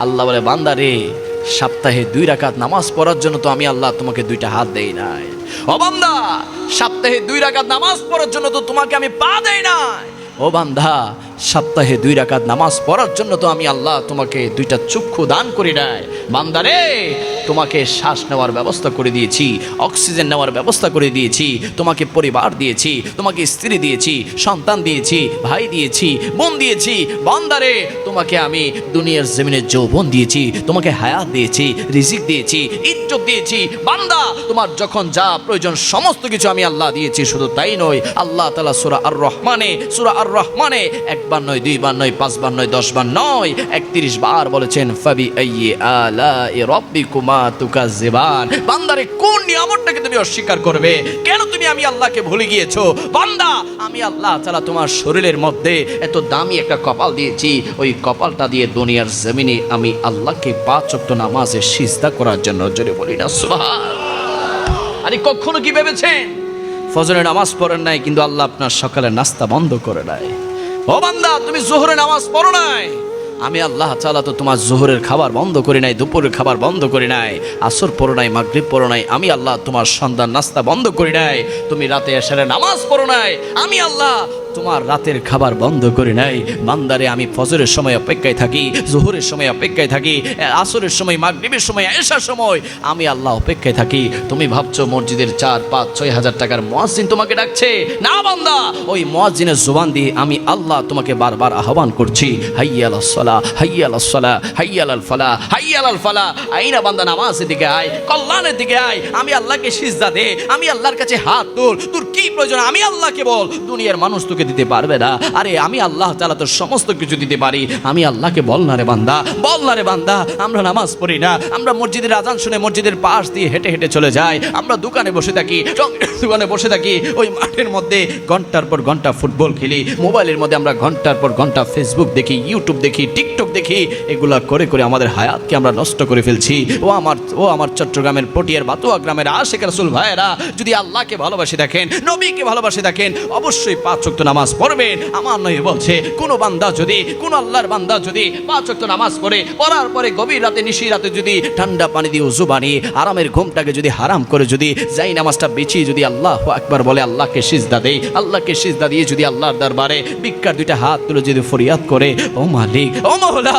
আল্লাহ বলে, বান্দা রে, সপ্তাহে 2 রাকাত নামাজ পড়ার জন্য তো আমি আল্লাহ তোমাকে 2টা হাত দেই নাই। ও বান্দা, সপ্তাহে 2 রাকাত নামাজ পড়ার জন্য তো তোমাকে আমি পা দেই নাই। ও বান্দা, সপ্তাহে 2 রাকাত নামাজ পড়ার জন্য তো আমি আল্লাহ তোমাকে 2টা চক্ষু দান করি নাই। বান্দা রে, তোমাকে শ্বাস নেওয়ার ব্যবস্থা করে দিয়েছি, অক্সিজেন নেওয়ার ব্যবস্থা করে দিয়েছি, তোমাকে পরিবার দিয়েছি, তোমাকে স্ত্রী দিয়েছি, সন্তান দিয়েছি, ভাই দিয়েছি, বোন দিয়েছি। বান্দা রে, তোমাকে আমি দুনিয়ার জমিনে যৌবন দিয়েছি, তোমাকে হায়াত দিয়েছি, রিজিক দিয়েছি, ইজ্জত দিয়েছি। বান্দা, তোমার যখন যা প্রয়োজন সমস্ত কিছু আমি আল্লাহ দিয়েছি। শুধু তাই নয়, আল্লাহ তাআলা সূরা আর রহমানে 1 বার নয়, 2 বার নয়, 5 বার নয়, 10 বার নয়, 31 বার বলেছেন, ফাবি আইয়ি আলাই রাব্বিকুমা তুকাজ্জিবান। বান্দারে, কোন নিয়ামতটাকে তুমি অস্বীকার করবে? কেন তুমি আমি আল্লাহকে ভুলে গিয়েছো? বান্দা, আমি আল্লাহ তাআলা তোমার শরীরের মধ্যে এত দামি একটা কপাল দিয়েছি। ওই কপালটা দিয়ে দুনিয়ার জমিনে আমি আল্লাহকে 5 ওয়াক্ত নামাজে সিজদা করার জন্য, জোরে বলি না সুবহানাল্লাহ। আরে কখনো কি ভেবেছেন ফজরের নামাজ পড়েন নাই, কিন্তু আল্লাহ আপনার সকালের নাস্তা বন্ধ করে নাই? ও বান্দা, তুমি যোহরের নামাজ পড়ো নাই, আমি আল্লাহ তাআলা তো তোমার যোহরের খাবার বন্ধ করি নাই, দুপুরের খাবার বন্ধ করি নাই, আসর পড়ো নাই, মাগরিব পড়ো নাই, আমি আল্লাহ তোমার সন্ধ্যার নাস্তা বন্ধ করি নাই। তুমি রাতে এশারের নামাজ পড়ো নাই, আমি আল্লাহ তোমার রাতের খাবার বন্ধ করি নাই। বান্দারে, আমি ফজরের সময় অপেক্ষায় থাকি, যোহরের সময় অপেক্ষায় থাকি, আসরের সময়, মাগরিবের সময়, এশার সময় আমি আল্লাহ অপেক্ষায় থাকি। তুমি ভাবছো মসজিদের 4, 5, 6 হাজার টাকার মুয়াজ্জিন তোমাকে ডাকছে? না বান্দা, ওই মুয়াজ্জিনের জবান দিয়ে আমি আল্লাহ তোমাকে বারবার আহ্বান করছি, হাইয়া আলাস সালাহ, হাইয়া আলাস সালাহ, হাইয়া আলাল ফালাহ, হাইয়া আলাল ফালাহ। আইনা বান্দা, নামাজের দিকে আয়, কল্যাণের দিকে আয়, আমি আল্লাহকে সিজদা দে, আমি আল্লাহর কাছে হাত তোল। তোর কি প্রয়োজন আমি আল্লাহকে বল, দুনিয়ার মানুষ তোকে দিতে পারবে না। আরে আমি আল্লাহ তাআলা তো সমস্ত কিছু দিতে পারি, আমি আল্লাহকে বল না রে বান্দা, বল না রে বান্দা। আমরা নামাজ পড়ি না, আমরা মসজিদের আজান শুনে মসজিদের পাশ দিয়ে হেঁটে হেঁটে চলে যাই, আমরা দোকানে বসে থাকি, দোকানে বসে থাকি, ওই মাঠের মধ্যে ঘন্টার পর ঘন্টা ফুটবল খেলি, মোবাইলের মধ্যে আমরা ঘন্টার পর ঘন্টা ফেসবুক দেখি, ইউটিউব দেখি, টিকটক দেখি। এগুলা করে করে আমাদের হায়াতকে আমরা নষ্ট করে ফেলছি। ও আমার চট্টগ্রামের পটিয়ার বাতুয়া গ্রামের আশেক রাসূল ভাইয়েরা, যদি আল্লাহকে ভালোবাসে দেখেন, নবীকে ভালোবাসে দেখেন, অবশ্যই 5 ওয়াক্ত নামাজ পড়বেন। আমার নয় বলছে, কোন বান্দা যদি, কোন আল্লাহর বান্দা যদি 5 ওয়াক্ত নামাজ পড়ে, পড়ার পরে গভীর রাতে, নিশি রাতে যদি ঠান্ডা পানি দিয়ে ওযু বানিয়ে আরামের ঘুমটাকে যদি হারাম করে যদি যাই নামাজটা বেঁচিয়ে যদি আল্লাহু আকবার বলে আল্লাহকে সিজদা দেয়, আল্লাহকে সিজদা দিয়ে যদি আল্লাহর দরবারে ভিক্ষার 2টা হাত তুলে যদি ফরিয়াদ করে, ও মালিক, ও মওলা,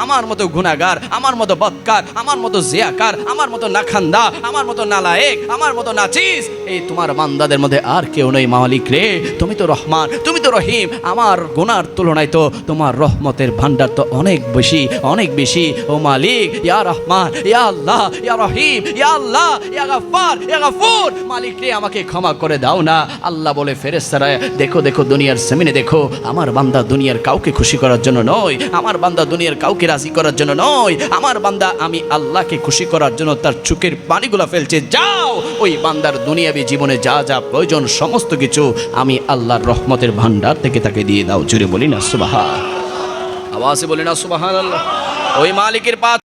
আমার মতো গুনাহগার, আমার মতো বদকার, আমার মতো জিয়াকার, আমার মতো নাখান্দা, আমার মতো নালায়েক, আমার মতো নাচিস, এই তোমার বান্দাদের মধ্যে আর কেউ নেই। মালিক রে, তুমি তো রহমান, তুমি তো রহিম, আমার গুনার তুলনায় তো তোমার রহমতের ভান্ডার তো অনেক বেশি, অনেক বেশি। ও মালিক, ইয়া রহমান, ইয়া আল্লাহ, ইয়া রহিম, ইয়া আল্লাহ, ইয়া গফফার, ইয়া গফুর, মালিক রে, আমাকে ক্ষমা করে দাও না। আল্লাহ বলে, ফেরেশতারা, দেখো দেখো, দুনিয়ার জমিনে দেখো, আমার বান্দা দুনিয়ার কাউকে খুশি করার জন্য নয়, আমার বান্দা দুনিয়ার কাউকে রাজি করার জন্য নয়, আমার বান্দা আমি আল্লাহকে খুশি করার জন্য তার চোখের পানিগুলো ফেলছে। যাও, ওই বান্দার দুনিয়াবী জীবনে যা যা প্রয়োজন সমস্ত কিছু আমি আল্লাহর রহমতের ভান্ডার থেকে তাকে দিয়ে দাও। জুড়ে বলি না সুবহান, আওয়াজে বলি না সুবহানাল্লাহ। ওই মালিকের